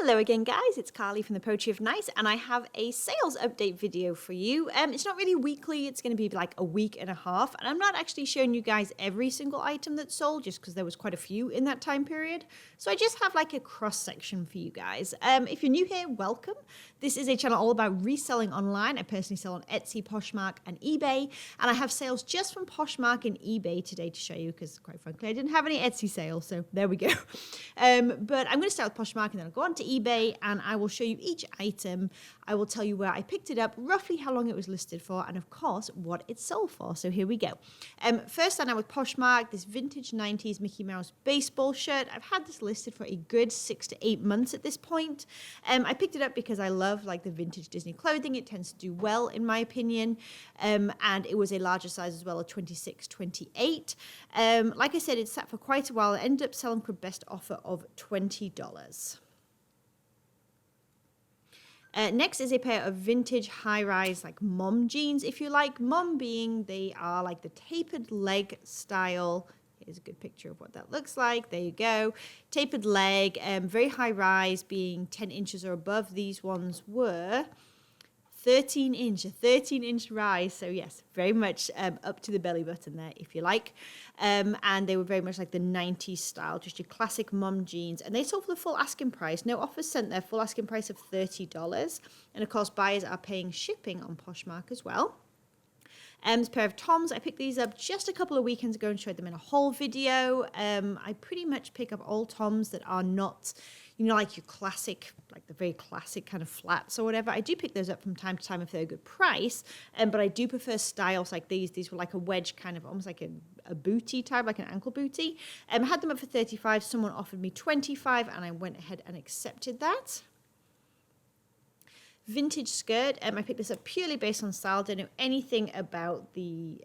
Hello again, guys. It's Carly from the Poetry of Nice, and I have a sales update video for you. It's not really weekly. It's going to be like a week and a half, and I'm not actually showing you guys every single item that's sold just because there was quite a few in that time period. So I just have like a cross section for you guys. If you're new here, welcome. This is a channel all about reselling online. I personally sell on Etsy, Poshmark, and eBay, and I have sales just from Poshmark and eBay today to show you because, quite frankly, I didn't have any Etsy sales, so there we go. But I'm going to start with Poshmark and then I'll go on to eBay and I will show you each item. I will tell you where I picked it up, roughly how long it was listed for, and of course, what it sold for. So here we go. First, I'm with Poshmark, this vintage 90s Mickey Mouse baseball shirt. I've had this listed for a good 6 to 8 months at this point. I picked it up because I love like the vintage Disney clothing. It tends to do well, in my opinion. And it was a larger size as well, a 26, 28. Like I said, it sat for quite a while. It ended up selling for best offer of $20. Next is a pair of vintage high-rise like mom jeans, if you like. Mom being they are like the tapered leg style. Here's a good picture of what that looks like. There you go. Tapered leg, very high-rise, being 10 inches or above. These ones were 13-inch, a 13-inch rise. So yes, very much up to the belly button there, if you like. And they were very much like the 90s style, just your classic mum jeans. And they sold for the full asking price. No offers sent there, full asking price of $30. And of course, buyers are paying shipping on Poshmark as well. This pair of Toms, I picked these up just a couple of weekends ago and showed them in a haul video. I pretty much pick up all Toms that are not, you know, like your classic, like the very classic kind of flats or whatever. I do pick those up from time to time if they're a good price, but I do prefer styles like these. These were like a wedge kind of, almost like a booty type, like an ankle booty. I had them up for $35. Someone offered me $25, and I went ahead and accepted that. Vintage skirt. I picked this up purely based on style. Don't know anything about the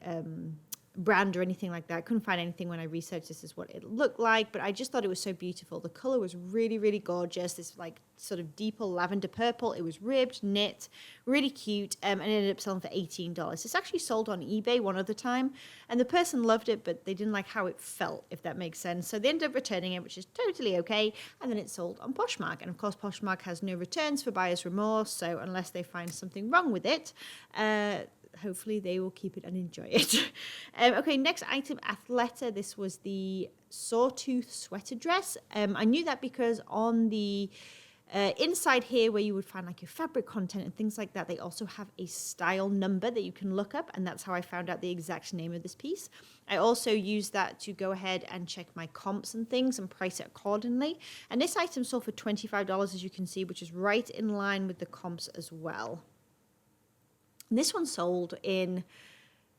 brand or anything like that. Couldn't find anything when I researched this is what it looked like, but I just thought it was so beautiful. The color was really, really gorgeous. This like sort of deeper lavender purple. It was ribbed, knit, really cute, and it ended up selling for $18. It's actually sold on eBay one other time, and the person loved it, but they didn't like how it felt, if that makes sense. So they ended up returning it, which is totally okay, and then it sold on Poshmark. And of course, Poshmark has no returns for buyer's remorse, so unless they find something wrong with it, hopefully they will keep it and enjoy it. Okay, next item, Athleta. This was the sawtooth sweater dress. I knew that because on the inside here where you would find like your fabric content and things like that, they also have a style number that you can look up, and that's how I found out the exact name of this piece. I also used that to go ahead and check my comps and things and price it accordingly. And this item sold for $25, as you can see, which is right in line with the comps as well. And this one sold in,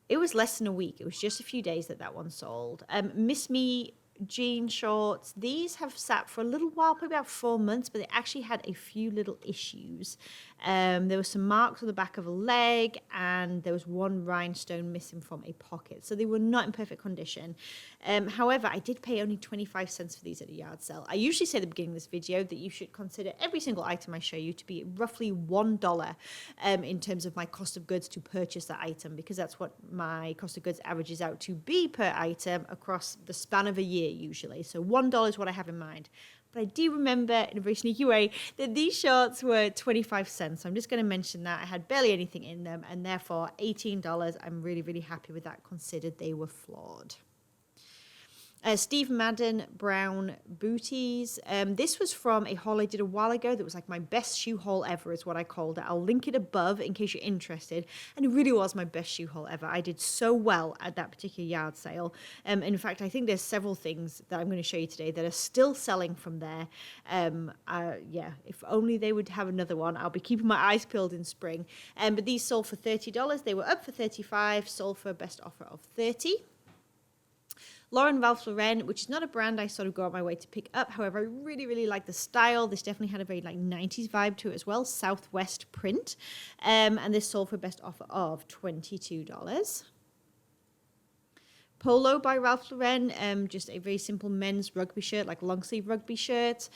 it was less than a week. It was just a few days that one sold. Miss Me jean shorts. These have sat for a little while, probably about 4 months, but they actually had a few little issues. There were some marks on the back of a leg, and there was one rhinestone missing from a pocket. So they were not in perfect condition. However, I did pay only 25 cents for these at a yard sale. I usually say at the beginning of this video that you should consider every single item I show you to be roughly $1 in terms of my cost of goods to purchase that item, because that's what my cost of goods averages out to be per item across the span of a year usually. So $1 is what I have in mind. But I do remember in a very sneaky way that these shorts were 25 cents. So I'm just going to mention that. I had barely anything in them, and therefore $18. I'm really, really happy with that, considered they were flawed. Steve Madden brown booties. This was from a haul I did a while ago that was like my best shoe haul ever is what I called it. I'll link it above in case you're interested. And it really was my best shoe haul ever. I did so well at that particular yard sale. In fact, I think there's several things that I'm going to show you today that are still selling from there. Yeah, if only they would have another one. I'll be keeping my eyes peeled in spring. But these sold for $30. They were up for $35, sold for a best offer of $30. Lauren Ralph Lauren, which is not a brand I sort of go out my way to pick up. However, I really, really like the style. This definitely had a very like 90s vibe to it as well. Southwest print. And this sold for a best offer of $22. Polo by Ralph Lauren, just a very simple men's rugby shirt, like long sleeve rugby shirt.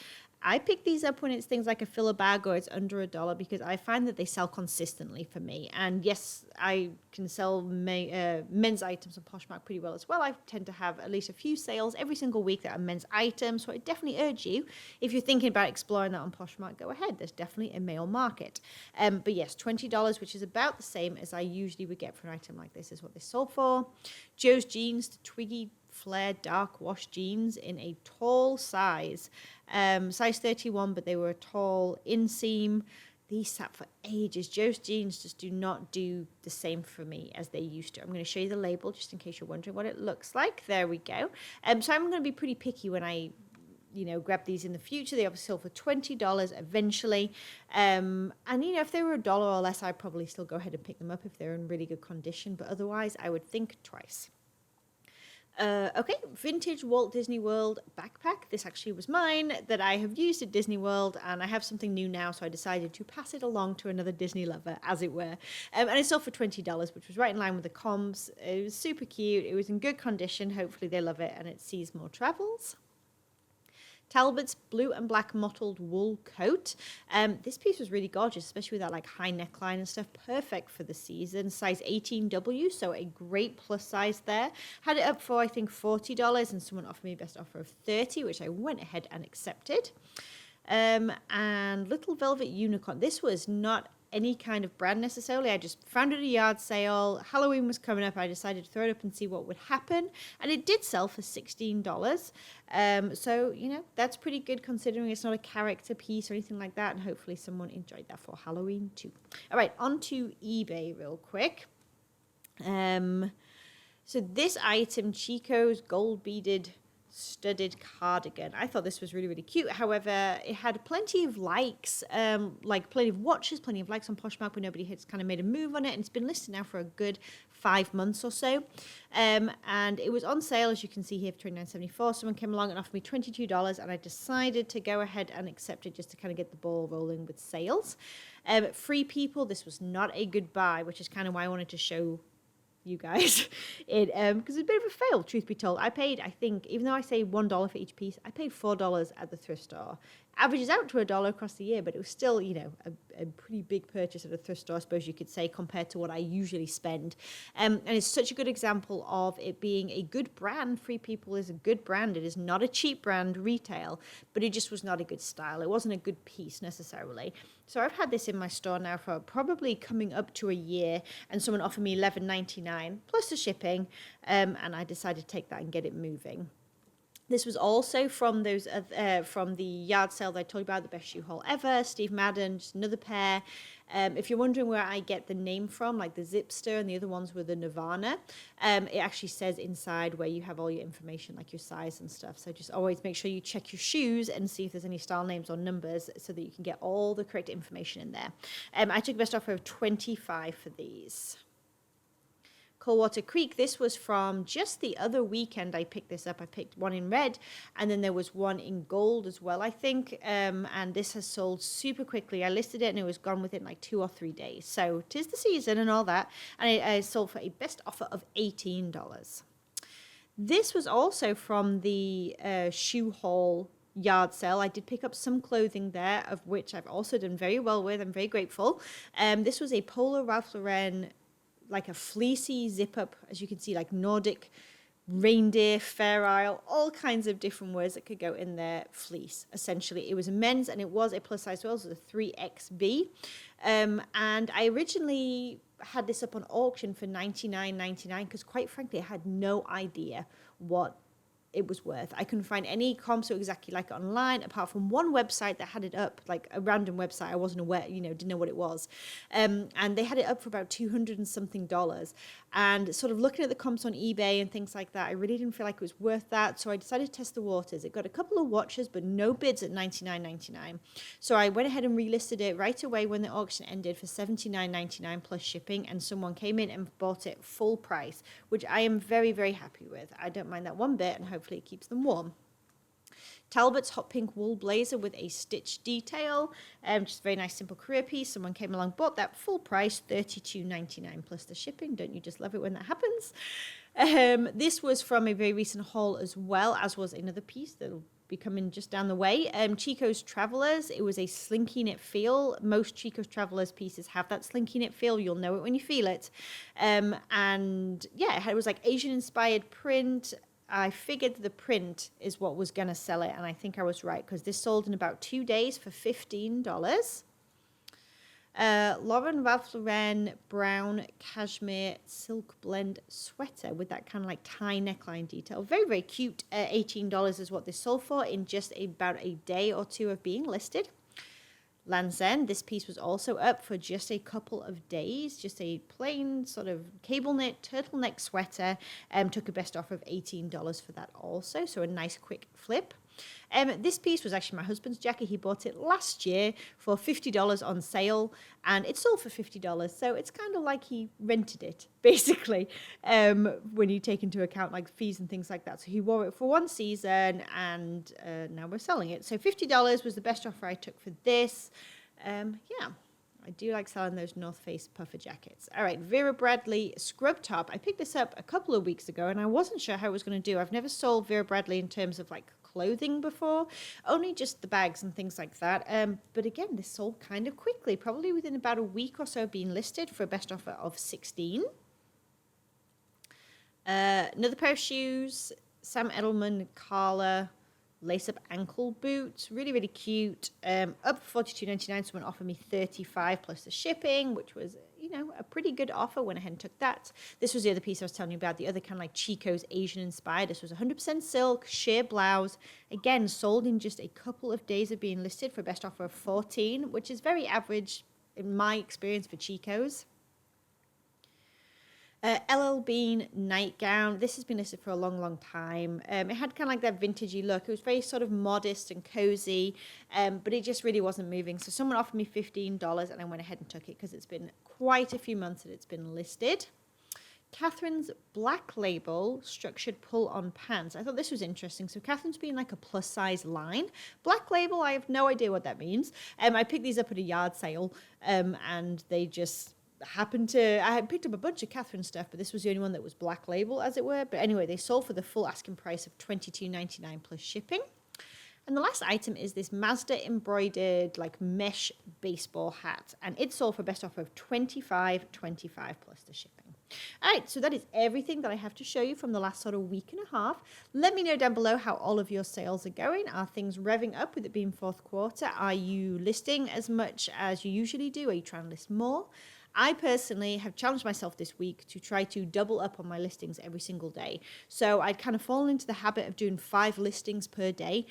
I pick these up when it's things like a filler bag or it's under $1 because I find that they sell consistently for me. And yes, I can sell men's items on Poshmark pretty well as well. I tend to have at least a few sales every single week that are men's items. So I definitely urge you, if you're thinking about exploring that on Poshmark, go ahead. There's definitely a male market. But yes, $20, which is about the same as I usually would get for an item like this, is what they sold for. Joe's Jeans, the Twiggy Flare dark wash jeans in a tall size 31, but they were a tall inseam. These sat for ages. Joe's Jeans just do not do the same for me as they used to. I'm going to show you the label just in case you're wondering what it looks like. There we go. So I'm going to be pretty picky when I grab these in the future. They obviously sold for $20 eventually. And, if they were $1 or less, I'd probably still go ahead and pick them up if they're in really good condition. But otherwise, I would think twice. Okay, vintage Walt Disney World backpack. This actually was mine that I have used at Disney World, and I have something new now, so I decided to pass it along to another Disney lover, as it were. And it sold for $20, which was right in line with the comps. It was super cute. It was in good condition. Hopefully they love it, and it sees more travels. Talbot's blue and black mottled wool coat. This piece was really gorgeous, especially with that high neckline and stuff. Perfect for the season. Size 18W, so a great plus size there. Had it up for, I think, $40, and someone offered me a best offer of $30, which I went ahead and accepted. And Little Velvet Unicorn. This was not any kind of brand necessarily. I just found it at a yard sale. Halloween was coming up. I decided to throw it up and see what would happen. And it did sell for $16. So, that's pretty good considering it's not a character piece or anything like that. And hopefully someone enjoyed that for Halloween too. All right, on to eBay real quick. So this item, Chico's gold beaded studded cardigan. I thought this was really, really cute. However, it had plenty of likes, plenty of watches, plenty of likes on Poshmark, but nobody has kind of made a move on it. And it's been listed now for a good 5 months or so. And it was on sale, as you can see here, for $29.74. Someone came along and offered me $22, and I decided to go ahead and accept it just to kind of get the ball rolling with sales. Free People, this was not a good buy, which is kind of why I wanted to show you guys it because it's a bit of a fail, truth be told. I paid, I think, even though I say $1 for each piece, I paid $4 at the thrift store. Averages out to $1 across the year, but it was still, a pretty big purchase at a thrift store, I suppose you could say, compared to what I usually spend. And it's such a good example of it being a good brand. Free People is a good brand. It is not a cheap brand retail, but it just was not a good style. It wasn't a good piece necessarily. So I've had this in my store now for probably coming up to a year, and someone offered me $11.99 plus the shipping, and I decided to take that and get it moving. This was also from those from the yard sale that I told you about, the best shoe haul ever, Steve Madden, just another pair. If you're wondering where I get the name from, like the Zipster and the other ones were the Nirvana, it actually says inside where you have all your information, like your size and stuff. So just always make sure you check your shoes and see if there's any style names or numbers so that you can get all the correct information in there. I took best offer of $25 for these. Coldwater Creek, this was from just the other weekend I picked this up. I picked one in red, and then there was one in gold as well, I think. And this has sold super quickly. I listed it, and it was gone within like 2 or 3 days. So 'tis the season and all that. And I sold for a best offer of $18. This was also from the shoe haul yard sale. I did pick up some clothing there, of which I've also done very well with. I'm very grateful. This was a Polo Ralph Lauren, like a fleecy zip up, as you can see, like Nordic reindeer, Fair Isle, all kinds of different words that could go in there. Fleece, essentially. It was a men's, and it was a plus size as well, so the 3XB. And I originally had this up on auction for $99.99 because, quite frankly, I had no idea what it was worth. I couldn't find any comps exactly like it online, apart from one website that had it up, like a random website. I wasn't aware, didn't know what it was. And they had it up for about $200 and something. And sort of looking at the comps on eBay and things like that, I really didn't feel like it was worth that. So I decided to test the waters. It got a couple of watches, but no bids at $99.99. So I went ahead and relisted it right away when the auction ended for $79.99 plus shipping. And someone came in and bought it full price, which I am very, very happy with. I don't mind that one bit, and hopefully it keeps them warm. Talbot's hot pink wool blazer with a stitch detail. Just a very nice simple career piece. Someone came along, bought that full price, $32.99 plus the shipping. Don't you just love it when that happens? This was from a very recent haul as well, as was another piece, the be coming just down the way. Chico's Travelers, it was a slinky knit feel. Most Chico's Travelers pieces have that slinky knit feel. You'll know it when you feel it. And yeah, it was like Asian inspired print. I figured the print is what was going to sell it, and I think I was right, because this sold in about 2 days for $15. Lauren Ralph Lauren brown cashmere silk blend sweater with that kind of like tie neckline detail. Very, very cute. $18 is what this sold for in just about a day or two of being listed. Land's End, this piece was also up for just a couple of days. Just a plain sort of cable knit turtleneck sweater. Took a best offer of $18 for that also. So a nice quick flip. This piece was actually my husband's jacket. He bought it last year for $50 on sale, and it sold for $50. So it's kind of like he rented it, basically, when you take into account like fees and things like that. So he wore it for one season, and now we're selling it. So $50 was the best offer I took for this. Yeah. I do like selling those North Face puffer jackets. All right, Vera Bradley scrub top. I picked this up a couple of weeks ago, and I wasn't sure how I was going to do. I've never sold Vera Bradley in terms of like clothing before, only just the bags and things like that. But again, this sold kind of quickly, probably within about a week or so of being listed for a best offer of $16. Another pair of shoes, Sam Edelman lace-up ankle boots, really, really cute. Up for $42.99. Someone offered me $35 plus the shipping, which was, you know, a pretty good offer. Went ahead and took that. This was the other piece I was telling you about, the other kind of like Chico's Asian inspired. This was 100% silk, sheer blouse. Again, sold in just a couple of days of being listed for a best offer of $14, which is very average in my experience for Chico's. LL Bean nightgown. This has been listed for a long, long time. It had kind of like that vintagey look. It was very sort of modest and cozy, but it just really wasn't moving. So someone offered me $15, and I went ahead and took it because it's been quite a few months that it's been listed. Catherine's Black Label structured pull-on pants. I thought this was interesting. So Catherine's being like a plus-size line. Black Label, I have no idea what that means. I picked these up at a yard sale, and they just happened to, I had picked up a bunch of Catherine stuff, but this was the only one that was Black Label, as it were. But anyway, they sold for the full asking price of $22.99 plus shipping. And the last item is this Mazda embroidered like mesh baseball hat, and it sold for a best offer of $25.25 plus the shipping. All right, so that is everything that I have to show you from the last sort of week and a half. Let me know down below how all of your sales are going. Are things revving up with it being fourth quarter? Are you listing as much as you usually do? Are you trying to list more? I personally have challenged myself this week to try to double up on my listings every single day. So I'd kind of fallen into the habit of doing 5 listings per day,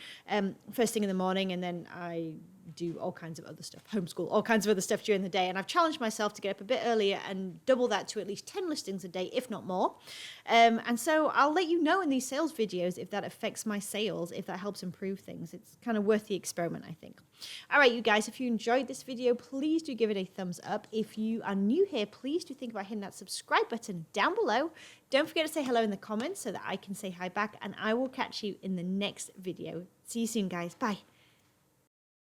first thing in the morning, and then I do all kinds of other stuff, homeschool, all kinds of other stuff during the day. And I've challenged myself to get up a bit earlier and double that to at least 10 listings a day, if not more. And so I'll let you know in these sales videos if that affects my sales, if that helps improve things. It's kind of worth the experiment, I think. All right, you guys, if you enjoyed this video, please do give it a thumbs up. If you are new here, please do think about hitting that subscribe button down below. Don't forget to say hello in the comments so that I can say hi back, and I will catch you in the next video. See you soon, guys. Bye.